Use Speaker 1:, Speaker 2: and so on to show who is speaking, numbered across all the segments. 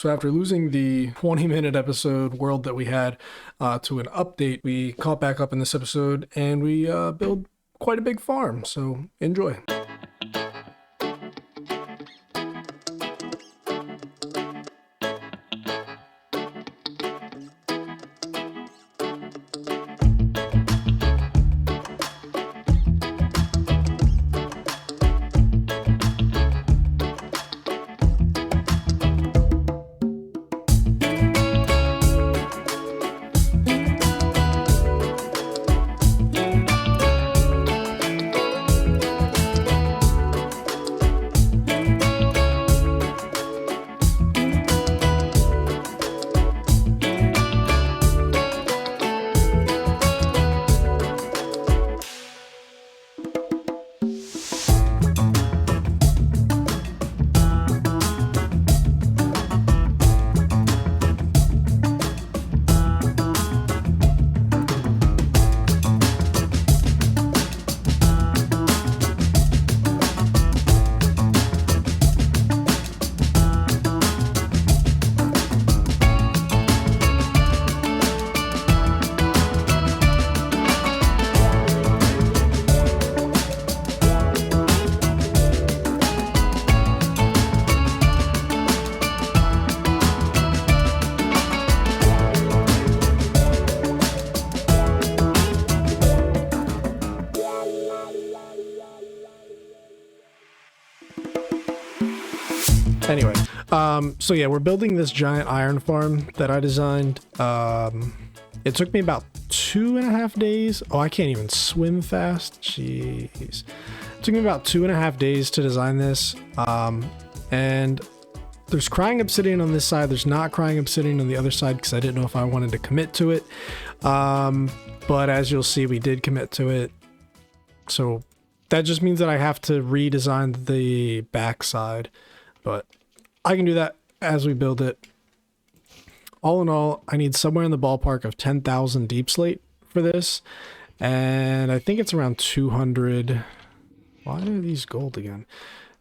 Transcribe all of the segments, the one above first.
Speaker 1: So after losing the 20-minute episode world that we had to an update, we caught back up in this episode and we build quite a big farm. So enjoy. Anyway, so yeah, we're building this giant iron farm that I designed. It took me about 2.5 days. Oh, I can't even swim fast. Jeez. It took me about 2.5 days to design this. And there's crying obsidian on this side. There's not crying obsidian on the other side because I didn't know if I wanted to commit to it. But as you'll see, we did commit to it. So that just means that I have to redesign the back side. But I can do that as we build it. All in all, I need somewhere in the ballpark of 10,000 deep slate for this. And I think it's around 200. Why are these gold again?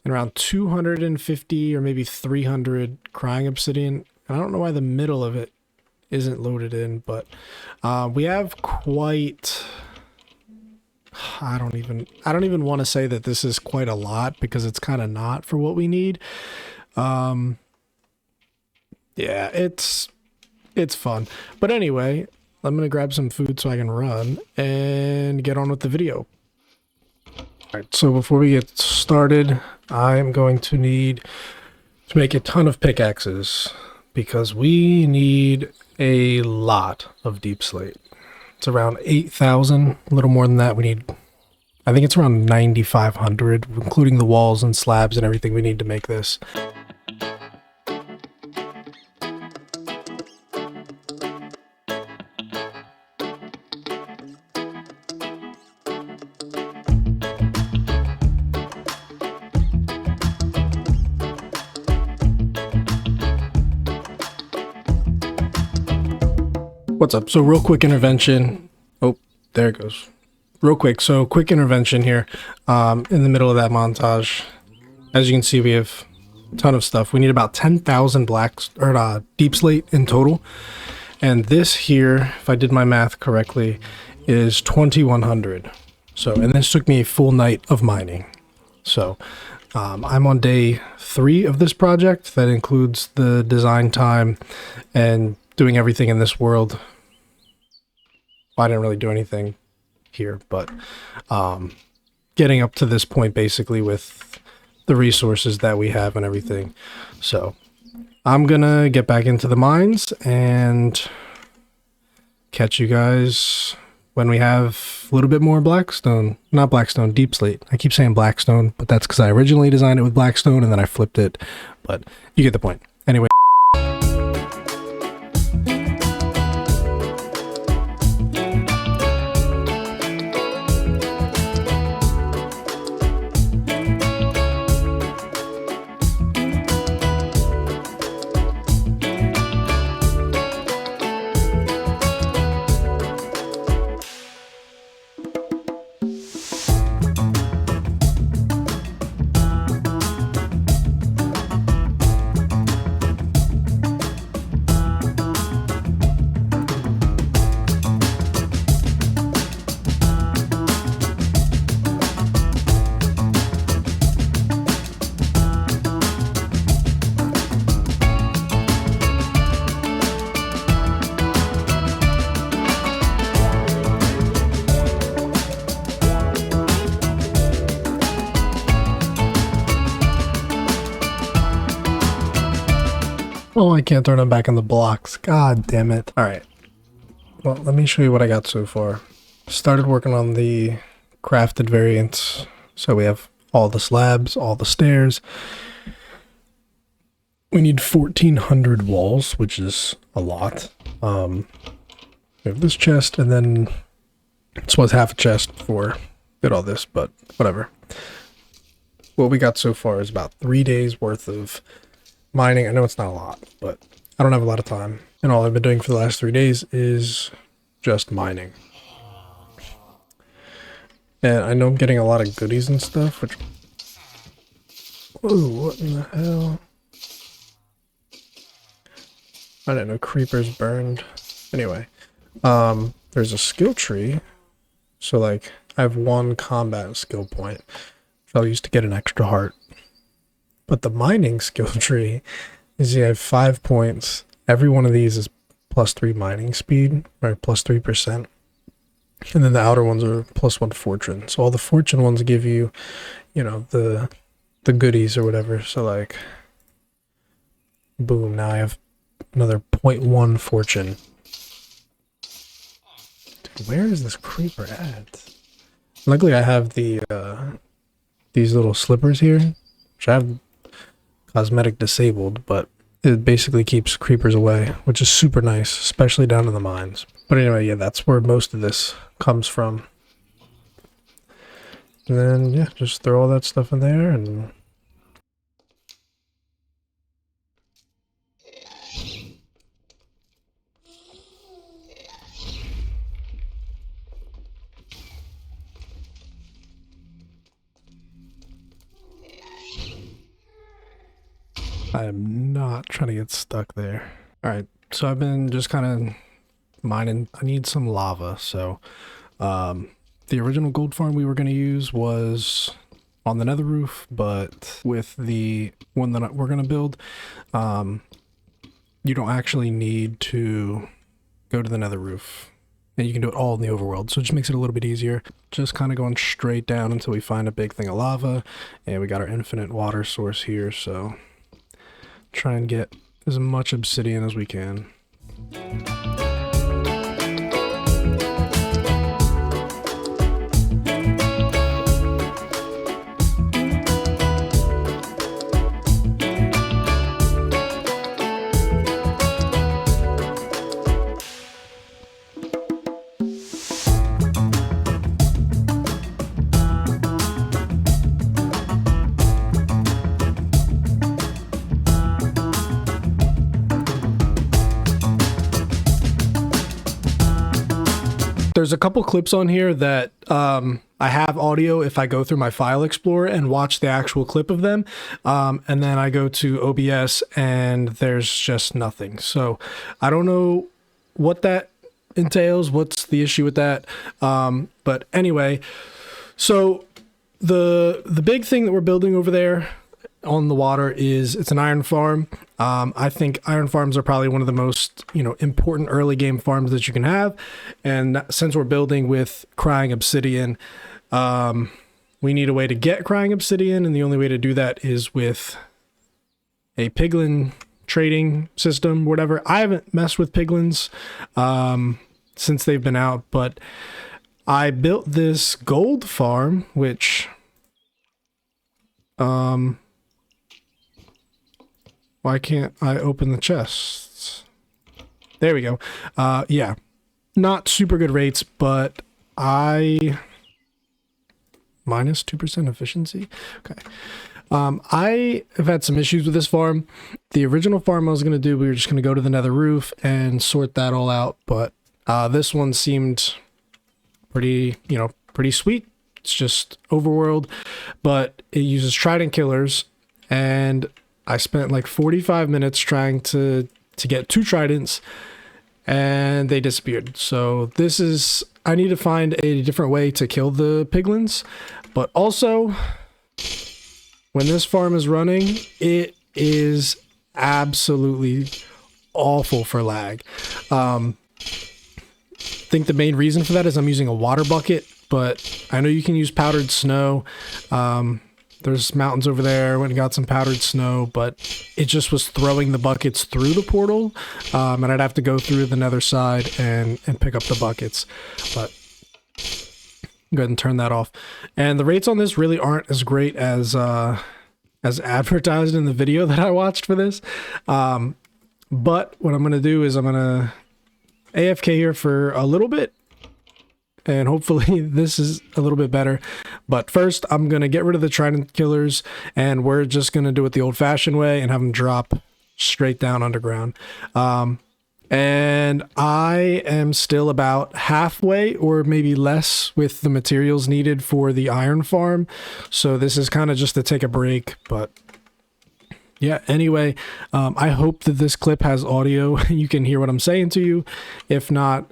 Speaker 1: And around 250 or maybe 300 crying obsidian. And I don't know why the middle of it isn't loaded in, but we have quite... I don't even want to say that this is quite a lot because it's kind of not for what we need. Yeah, it's fun. But anyway, I'm going to grab some food so I can run and get on with the video. All right, so before we get started, I'm going to need to make a ton of pickaxes because we need a lot of deep slate. It's around 8,000, a little more than that. We need, I think it's around 9,500, including the walls and slabs and everything we need to make this. What's up? So real quick intervention. Oh, there it goes. Real quick. So quick intervention here in the middle of that montage. As you can see, we have a ton of stuff. We need about 10,000 deep slate in total. And this here, if I did my math correctly, is 2,100. So, and this took me a full night of mining. So I'm on day 3 of this project. That includes the design time and doing everything in this world. I didn't really do anything here, but getting up to this point basically with the resources that we have and everything. So I'm gonna get back into the mines and catch you guys when we have a little bit more deep slate. I keep saying blackstone, but that's because I originally designed it with blackstone and then I flipped it, but you get the point. Anyway. Oh, I can't turn them back in the blocks. God damn it. All right. Well, let me show you what I got so far. Started working on the crafted variants. So we have all the slabs, all the stairs. We need 1,400 walls, which is a lot. We have this chest, and then this was half a chest before did all this, but whatever. What we got so far is about 3 days worth of mining. I know it's not a lot, but I don't have a lot of time. And all I've been doing for the last 3 days is just mining. And I know I'm getting a lot of goodies and stuff, which... Whoa, what in the hell? I didn't know creepers burned. Anyway, there's a skill tree. So, like, I have 1 combat skill point, which I'll use to get an extra heart. But the mining skill tree is you have 5 points. Every one of these is +3 mining speed, or +3%. And then the outer ones are +1 fortune. So all the fortune ones give you, you know, the goodies or whatever. So like, boom, now I have another 0.1 fortune. Dude, where is this creeper at? Luckily I have the these little slippers here, which I have cosmetic disabled, but it basically keeps creepers away, which is super nice, especially down in the mines. But anyway, yeah, that's where most of this comes from. And then, yeah, just throw all that stuff in there and... I am not trying to get stuck there. Alright, so I've been just kind of mining. I need some lava, so the original gold farm we were going to use was on the nether roof, but with the one that we're going to build, you don't actually need to go to the nether roof, and you can do it all in the overworld, so it just makes it a little bit easier. Just kind of going straight down until we find a big thing of lava, and we got our infinite water source here, so try and get as much obsidian as we can. There's a couple clips on here that I have audio if I go through my file explorer and watch the actual clip of them, and then I go to OBS and there's just nothing. So I don't know what that entails, what's the issue with that, but anyway, so the big thing that we're building over there on the water is it's an iron farm. I think iron farms are probably one of the most, you know, important early game farms that you can have. And since we're building with crying obsidian, we need a way to get crying obsidian. And the only way to do that is with a piglin trading system, whatever. I haven't messed with piglins since they've been out, but I built this gold farm, which, why can't I open the chests? There we go. Yeah, not super good rates, but I... minus 2% efficiency? Okay. I have had some issues with this farm. The original farm I was going to do, we were just going to go to the nether roof and sort that all out, but this one seemed pretty, you know, pretty sweet. It's just overworld, but it uses trident killers, and I spent like 45 minutes trying to get 2 tridents, and they disappeared. So this is, I need to find a different way to kill the piglins, but also when this farm is running, it is absolutely awful for lag. I think the main reason for that is I'm using a water bucket, but I know you can use powdered snow. There's mountains over there. Went and got some powdered snow, but it just was throwing the buckets through the portal, and I'd have to go through the nether side and pick up the buckets. But go ahead and turn that off. And the rates on this really aren't as great as advertised in the video that I watched for this. But what I'm gonna do is I'm gonna AFK here for a little bit, and hopefully this is a little bit better. But first, I'm going to get rid of the trident killers, and we're just going to do it the old-fashioned way and have them drop straight down underground. And I am still about halfway or maybe less with the materials needed for the iron farm. So this is kind of just to take a break, but yeah, anyway, I hope that this clip has audio. You can hear what I'm saying to you. If not,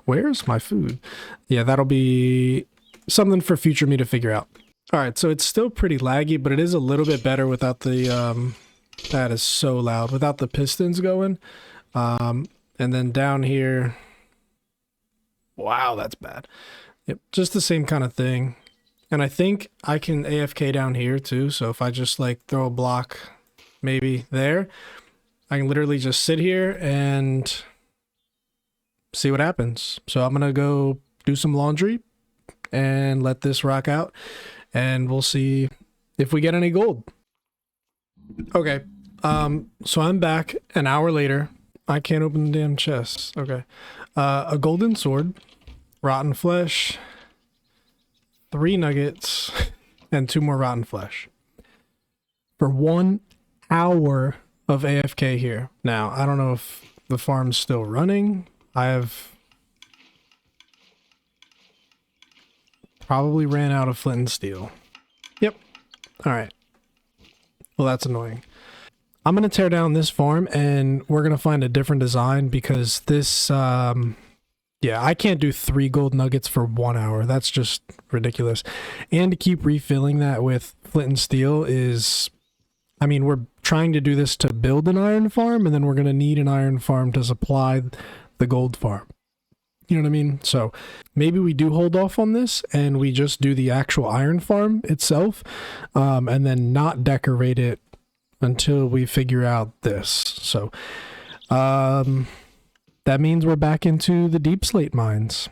Speaker 1: where's my food? Yeah, that'll be something for future me to figure out. All right, so it's still pretty laggy, but it is a little bit better without the, that is so loud, without the pistons going. And then down here, wow, that's bad. Yep, just the same kind of thing. And I think I can AFK down here too, so if I just like throw a block maybe there, I can literally just sit here and see what happens. So I'm gonna go do some laundry and let this rock out, and we'll see if we get any gold. Okay, so I'm back an hour later. I can't open the damn chest. Okay, a golden sword, rotten flesh, 3 nuggets, and 2 more rotten flesh for 1 hour of AFK here. Now I don't know if the farm's still running. I have probably ran out of flint and steel. Yep. All right. Well, that's annoying. I'm going to tear down this farm and we're going to find a different design because this, yeah, I can't do 3 gold nuggets for 1 hour. That's just ridiculous. And to keep refilling that with flint and steel is, I mean, we're trying to do this to build an iron farm, and then we're going to need an iron farm to supply the gold farm. You know what I mean? So maybe we do hold off on this and we just do the actual iron farm itself, and then not decorate it until we figure out this. So that means we're back into the deep slate mines.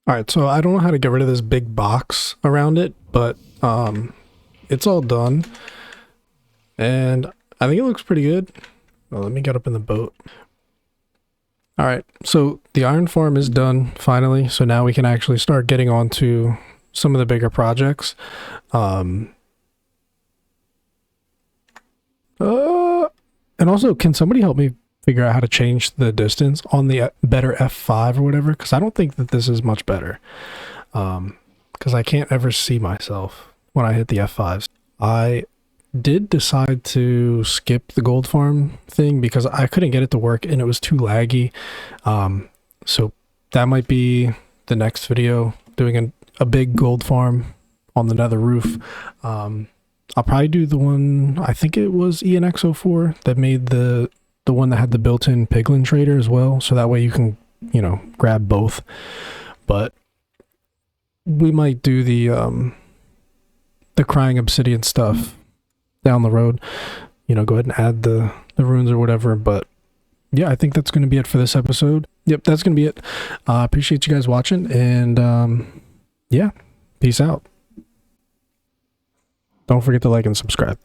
Speaker 1: All right, so I don't know how to get rid of this big box around it, but it's all done. And I think it looks pretty good. Well, let me get up in the boat. All right, so the iron farm is done finally. So now we can actually start getting on to some of the bigger projects. And also, can somebody help me figure out how to change the distance on the better F5 or whatever? Because I don't think that this is much better. Because I can't ever see myself when I hit the F5s. I did decide to skip the gold farm thing because I couldn't get it to work and it was too laggy. So that might be the next video, doing a big gold farm on the nether roof. I'll probably do the one, I think it was ENX04 that made the one that had the built-in piglin trader as well. So that way you can, you know, grab both. But we might do the crying obsidian stuff down the road, you know, go ahead and add the runes or whatever. But yeah, I think that's going to be it for this episode. Yep, that's going to be it. Appreciate you guys watching, and yeah, peace out. Don't forget to like and subscribe.